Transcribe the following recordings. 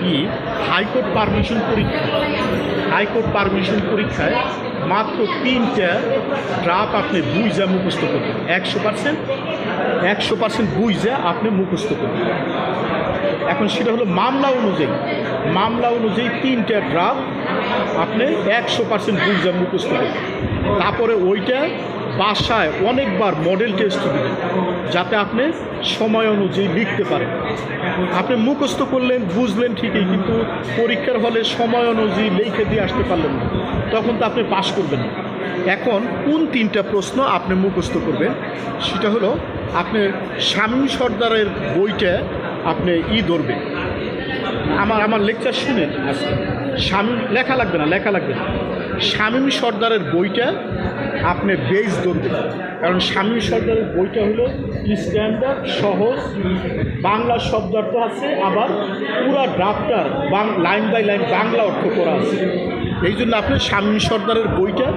কি high court permission পরীক্ষায় মাত্র 3টা ড্রাফট আপনি বুঝে মুখস্থ করবেন, 100% বুঝে আপনি মুখস্থ করবেন। এখন সেটা হলো মামলা অনুযায়ী 3টা ড্রাফট আপনি 100% বুঝে মুখস্থ করবেন। তারপরে ওইটা বাসায় অনেকবার মডেল টেস্ট দিবেন, যাতে আপনি সময় অনুযায়ী লিখতে পারেন। আপনি মুখস্থ করলেন, বুঝলেন ঠিকই, কিন্তু পরীক্ষার হলে সময় অনুযায়ী লিখে দিয়ে আসতে পারলেন না, তখন তো আপনি পাশ করবেন না। এখন কোন 3টা প্রশ্ন আপনি মুখস্থ করবেন, সেটা হলো আপনি শামীম সর্দারের বইটা আপনি ধরবেন। আমার লেকচার শুনেন, শামীম লেখা লাগবে না। শামীম সর্দারের বইটা আপনি বেস ধরবেন, কারণ শামীম সর্দারের বইটা হলো স্ট্যান্ডার্ড সহজ বাংলা শব্দার্থ আছে, আবার পুরা ড্রাফটার লাইন বাই লাইন বাংলা অর্থ করা আছে। এই জন্য আপনি শামীম সর্দারের বইটা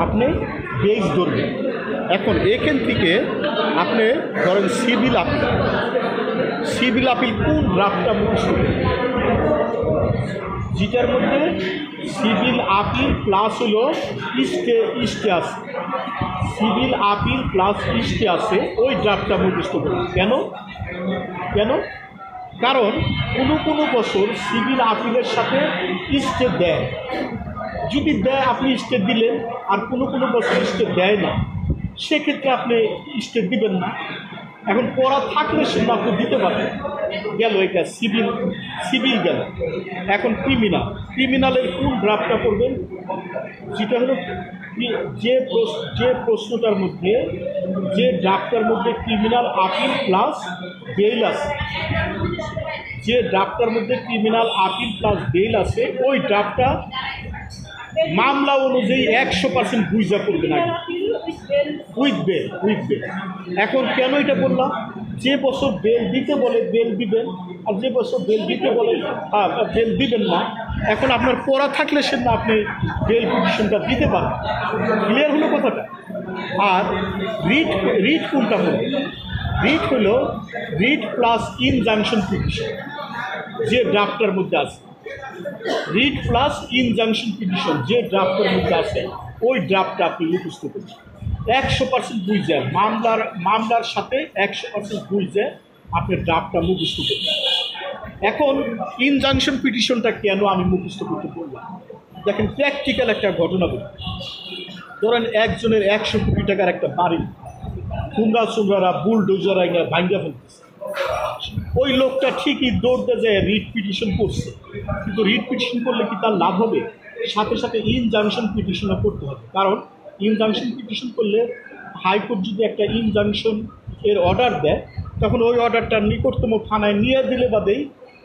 আপনি বেস ধরবেন। এখন এখান থেকে আপনি ধরেন সিভিল আপিল কোন ড্রাফটটা মুখস্থ করবেন, যেটার মধ্যে সিভিল আপিল প্লাস হলো ইস্টে আছে, সিভিল আপিল প্লাস ইস্টে আছে, ওই ড্রাফটটা মুখস্থ করবেন। কেন? কারণ কোনো বছর সিভিল আপিলের সাথে ইস্টে দেয়, যদি দেয় আপনি ইস্টে দিলেন, আর কোনো বছর ইস্টে দেয় না, সেক্ষেত্রে আপনি ইস্টে দিবেন না। এখন পড়া থাকলে সে আপনি দিতে পারবেন, গেল এটা সিভিল গেল। এখন ক্রিমিনালের কোন ড্রাফটটা করবেন, যেটা হলো যে প্রশ্নটার মধ্যে যে ড্রাফটার মধ্যে ক্রিমিনাল আপিল প্লাস বেইল আছে, ওই ড্রাফটটা মামলা অনুযায়ী 100% বুঝা করবেন আগে, উইথ বেল। এখন কেন এটা বললাম, যে বছর বেল দিতে বলে বেল দিবেন, আর যে বছর বেল দিতে বলে বেল দিবেন না। এখন আপনার পড়া থাকলে সে না আপনি বেল পিটিশনটা দিতে পারেন। ক্লিয়ার হলো কথাটা? আর রিট কোনটা হলো, রিট হলো রিট প্লাস ইনজাংশন পিটিশন, যে ড্রাফটার মধ্যে আছে, রিট প্লাস ইনজাংশন পিটিশন যে ড্রাফটের মধ্যে আছে, ওই ড্রাফটটা আপনি মুখস্থ করছেন। 100% বুঝে মামলার সাথে 100% বুঝে আপনি ড্রাফটটা মুখস্থ করবেন। এখন ইনজাংশন পিটিশনটা কেন আমি মুখস্থ করতে বললাম, দেখেন প্র্যাকটিক্যাল একটা ঘটনা বলি। ধরেন একজনের 100 কোটি টাকার একটা বাড়ি কুমড়ারা বুলডোজাররা এগুলো ভাঙ্গা ফেলতেছে, ওই লোকটা ঠিকই দৌড়তে যায় রিট পিটিশন করছে, কিন্তু রিট পিটিশন করলে কি তার লাভ হবে? সাথে ইনজাংশন পিটিশনও করতে হবে, কারণ ইনজাংশন পিটিশন করলে হাইকোর্ট যদি একটা ইনজাংশন এর অর্ডার দেয়, তখন ওই অর্ডারটা নিকটতম থানায় নিয়ে দিলে বাদেই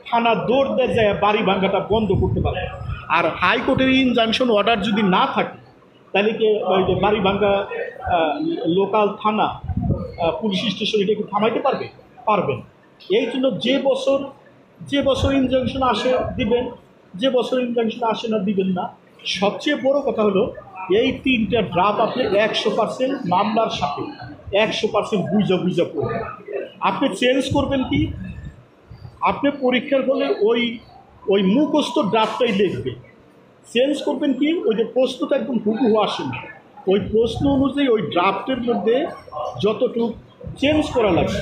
থানা দৌড় দেয় যায় বাড়ি ভাঙ্গাটা বন্ধ করতে পারে। আর হাইকোর্টের ইনজাংশন অর্ডার যদি না থাকে, তাহলে কি ওই যে বাড়ি ভাঙ্গা লোকাল থানা পুলিশ স্টেশন এটা কি থামাইতে পারবেন? এই জন্য যে বছর ইনজাংশন আসে দিবেন, যে বছর ইনজাংশন আসে না দিবেন না। সবচেয়ে বড় কথা হলো এই 3টা ড্রাফট আপনি 100% মামলার সাথে 100% বুঝা করবেন। আপনি চেঞ্জ করবেন কি, আপনি পরীক্ষার হলে ওই মুখস্থ ড্রাফটটাই লিখবেন। চেঞ্জ করবেন কি, ওই যে প্রশ্নটা একদম হুবহু আসেন, ওই প্রশ্ন অনুযায়ী ওই ড্রাফটের মধ্যে যতটুকু চেঞ্জ করা লাগে,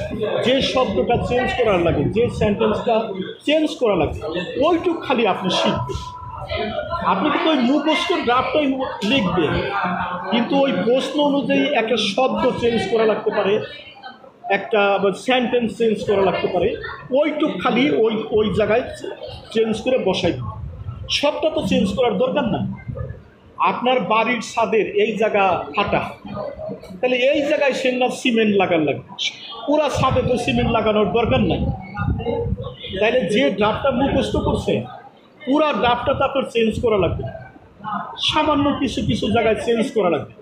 যে শব্দটা চেঞ্জ করার লাগে, যে সেন্টেন্সটা চেঞ্জ করা লাগে, ওইটুকু খালি আপনি শিখবেন। আপনি কিন্তু ওই মুখস্থ ড্রাফটটাই লিখবেন, কিন্তু ওই প্রশ্ন অনুযায়ী একটা শব্দ চেঞ্জ করা লাগতে পারে, একটা সেন্টেন্স চেঞ্জ করা লাগতে পারে, ওইটুক খালি ওই জায়গায় চেঞ্জ করে বসাই দিন। সবটা তো চেঞ্জ করার দরকার না। আপনার বাড়ির ছাদের এই জায়গা ফাটা, তাহলে এই জায়গায় সেনা সিমেন্ট লাগার লাগবে, পুরা ছাদে তো সিমেন্ট লাগানোর দরকার নাই। তাইলে যে ড্রাফটটা মুখস্থ করছে পুরা ড্রাফটটা তো আপনার চেঞ্জ করা লাগবে, সামান্য কিছু জায়গায় চেঞ্জ করা লাগবে,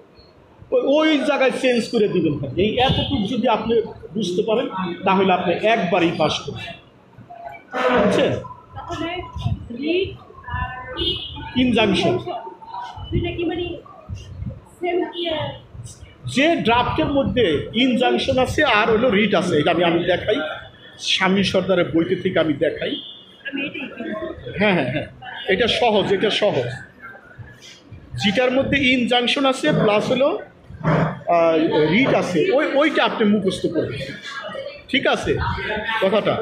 ওই জায়গায় চেঞ্জ করে দিবেন। এই এতটুকু যদি আপনি বুঝতে পারেন, তাহলে আপনি একবারই পাস করবেন। বুঝছেন? ইনজাংশন যে ড্রাফটের মধ্যে ইনজাংশন আছে আর হলো রিট আছে, এটা আমি দেখাই, শামীম সর্দারের বইতে থেকে আমি দেখাই। হ্যাঁ হ্যাঁ হ্যাঁ, এটা সহজ, এটা সহজ। যেটার মধ্যে ইনজাংশন আছে প্লাস হলো রিট আছে, ওইটা আপনি মুখস্থ করবেন, ঠিক আছে কথাটা?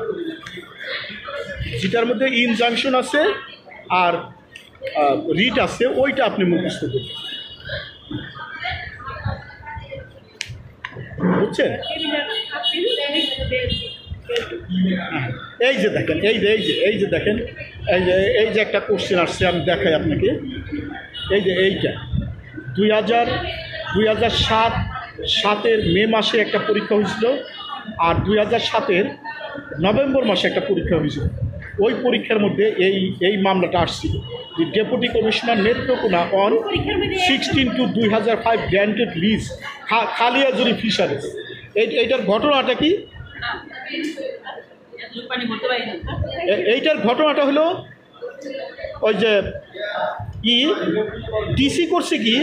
যেটার মধ্যে ইনজাংশন আছে আর রিট আছে ওইটা আপনি মুখস্থ করবেন, বুঝছেন? এই যে দেখেন, এই যে দেখেন, এই যে একটা কোশ্চেন আসছে, আমি দেখাই আপনাকে। এই যে এইটা 2007 মে মাসে একটা পরীক্ষা হয়েছিল, আর 2007 নভেম্বর মাসে একটা পরীক্ষা হয়েছিল। ওই পরীক্ষার মধ্যে এই মামলাটা আসছিল যে deputy commissioner Netrokona on 16/2/2005 granted lease Khaliajuri fisheries. এইটার ঘটনাটা কি? এইটার ঘটনাটা হলো ওই যে ডিসি করছে কি,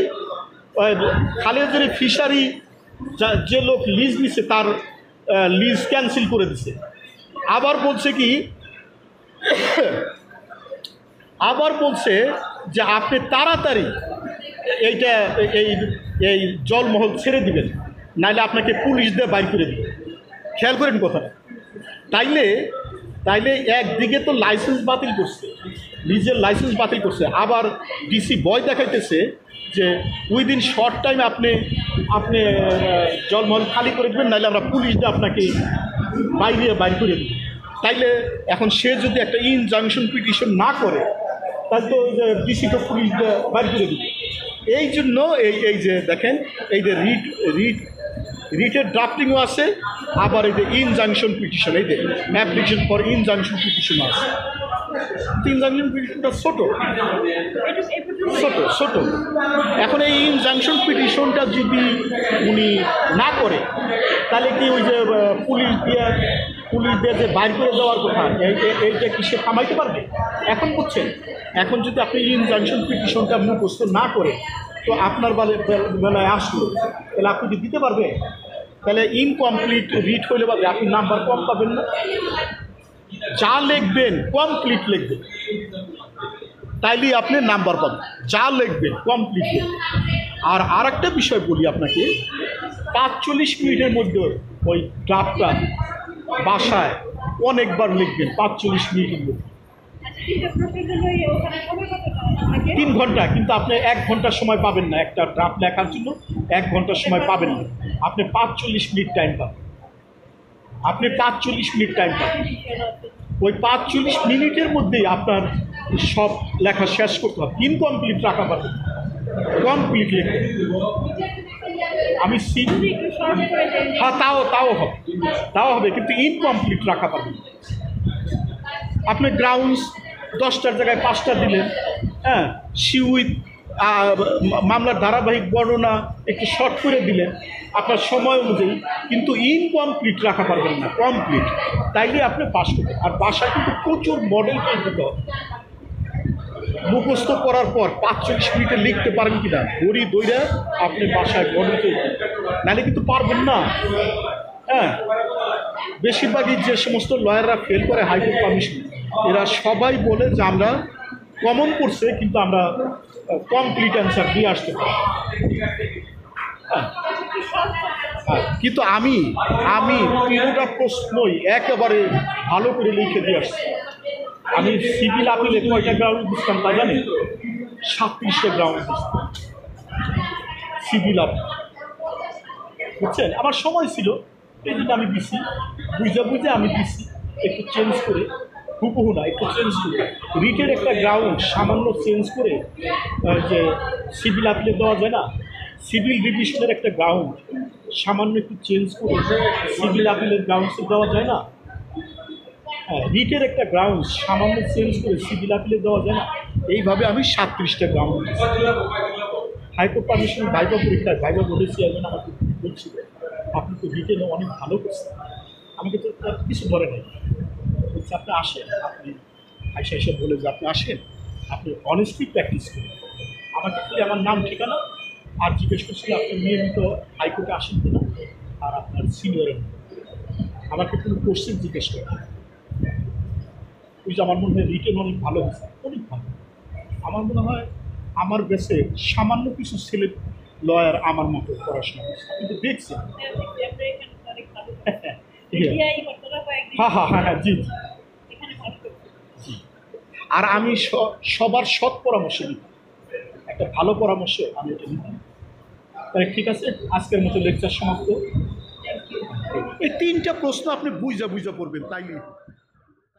খালিয়াজুরি ফিশারি যে লোক লিজ নিছে তার লিজ ক্যান্সেল করে দিছে। আবার বলছে যে আপনি তাড়াতাড়ি এই জলমহল ছেড়ে দিবেন, নাইলে আপনাকে পুলিশ দিয়ে বাইর করে দিবে। খেয়াল করেন কথাটা। তাইলে একদিকে তো লাইসেন্স বাতিল করছে, লিজের লাইসেন্স বাতিল করছে, আবার ডিসি ভয় দেখাইতেছে যে উইদিন শর্ট টাইম আপনি জলমহল খালি করে দেবেন, নাহলে আমরা পুলিশ দিয়ে আপনাকে বাইর করে দেব। তাইলে এখন সে যদি একটা ইনজাংশন পিটিশন না করে, তাহলে তো ডিসি তো পুলিশ দিয়ে বাইর করে দেবে। এই জন্য এই যে দেখেন, এই যে রিটের ড্রাফটিংও আছে, আবার এই যে ইনজাংশন পিটিশন, এই যে অ্যাপ্লিকেশন ফর ইনজাংশন পিটিশন আছে। ইনজাংশন পিটিশনটা ছোট। এখন এই ইনজাংশন পিটিশনটা যদি উনি না করে, তাহলে কি ওই যে পুলিশ দিয়ে যে বাইর করে দেওয়ার কথা, এইটা কি সে থামাইতে পারবে? এখন বুঝছেন, এখন যদি আপনি ইনজাংশন পিটিশনটা মুখস্থ না করে তো আপনার বেলায় আসলো, তাহলে আপনি কি দিতে পারবে? তাহলে ইনকমপ্লিট রিট হইলে পারবে, আপনি নাম্বার কম পাবেন না। যা লিখবেন কমপ্লিট লিখবেন, তাইলেই আপনি নাম্বার পাবেন। যা লিখবেন কমপ্লিট লিখবেন। আর একটা বিষয় বলি আপনাকে, 45 মিনিটের মধ্যে ওই ড্রাফটটা বাসায় অনেকবার লিখবেন, 45 মিনিটের মধ্যে। 3 ঘন্টা, কিন্তু আপনি 1 ঘন্টার সময় পাবেন না। একটা ড্রাফট লেখার জন্য 1 ঘন্টার সময় পাবেন না, আপনি 45 মিনিট টাইম পাবেন। ওই 45 মিনিটের মধ্যেই আপনার সব লেখা শেষ করতে হবে। ইনকমপ্লিট রাখা পারবেন, কমপ্লিট লিখবেন। আমি হ্যাঁ, তাও হবে, কিন্তু ইনকমপ্লিট রাখা পারবেন। আপনি গ্রাউন্ডস 10টার জায়গায় 5টা দিলেন, হ্যাঁ, উইথ মামলার ধারাবাহিক বর্ণনা একটু শর্ট করে দিলেন আপনার সময় অনুযায়ী, কিন্তু ইনকমপ্লিট রাখা পারবেন না, কমপ্লিট। তাইলে আপনি পাস করবেন। আর বাসায় কিন্তু প্রচুর মডেল তৈরি করতে হবে। মুখস্থ করার পর 45 মিনিটে লিখতে পারেন কিনা, দড়ি দইরা আপনি বাসায় মডেল তৈরি করবেন, নাহলে কিন্তু পারবেন না। হ্যাঁ, বেশিরভাগই যে সমস্ত লয়াররা ফেল করে হাইকোর্ট কমিশন, এরা সবাই বলে যে আমরা কমন করছে, কিন্তু আমরা কমপ্লিট অ্যান্সার দিয়ে আসতে পারি। কিন্তু আমি পুরোটা প্রশ্নই একেবারে ভালো করে লিখে দিয়ে আসছি। আমি সিভিল আপিলে কয়টা গ্রাউন্ড বুঝতাম তা জানি? 37টা গ্রাউন্ড বুঝতাম সিভিল আপিল, বুঝছেন? আমার সময় ছিল, এই জন্য আমি দিছি, বুঝে আমি দিছি, একটু চেঞ্জ করে, হুবহু না, একটু চেঞ্জ করে। রিটের একটা গ্রাউন্ড সামান্য চেঞ্জ করে যে সিভিল আপিলে দেওয়া যায় না, সিভিল ডিভিশনের একটা গ্রাউন্ড সামান্য একটু চেঞ্জ করে সিভিল আপিলের গ্রাউন্ডসে দেওয়া যায় না? হ্যাঁ, রিটের একটা গ্রাউন্ড সামান্য চেঞ্জ করে সিভিল আপিলে দেওয়া যায় না? এইভাবে আমি 37টা গ্রাউন্ড। হাইকোর্ট পারমিশন ভাইবা পরীক্ষায় ভাইবা বোর্ডে চেয়ারম্যান আমাকে বলছিল, আপনি তো রিটেনে অনেক ভালো করছেন। আমাকে তো কিছু ধরে নেই, বলছে আপনি আসেন, আপনি এসে বলে যে আপনি আসেন, আপনি অনেস্টলি প্র্যাকটিস করেন। আমাকে খালি আমার নাম ঠিকানা আর জিজ্ঞেস করছিল আপনি নিয়মিত হাইকোর্টে আসেন কিনা, আর আপনার সিনিয়রের আমাকে কোনো কোশ্চেন জিজ্ঞেস করেন। ওই যে আমার মনে হয় রিটেন অনেক ভালো হয়েছে, অনেক ভালো। আমার মনে হয় আমার দেশে সামান্য কিছু ছেলে লয়ার আমার মতো পড়াশোনা করছে, কিন্তু দেখছি। হ্যাঁ হ্যাঁ হ্যাঁ হ্যাঁ, জি জি জি। আর আমি সবার সৎ পরামর্শ দিতাম, একটা ভালো পরামর্শ আমি এটা দিতাম। তাই ঠিক আছে, আজকের মতো লেকচার সমাপ্ত। এই 3টা প্রশ্ন আপনি বুঝা বুঝা পড়বেন, তাইলে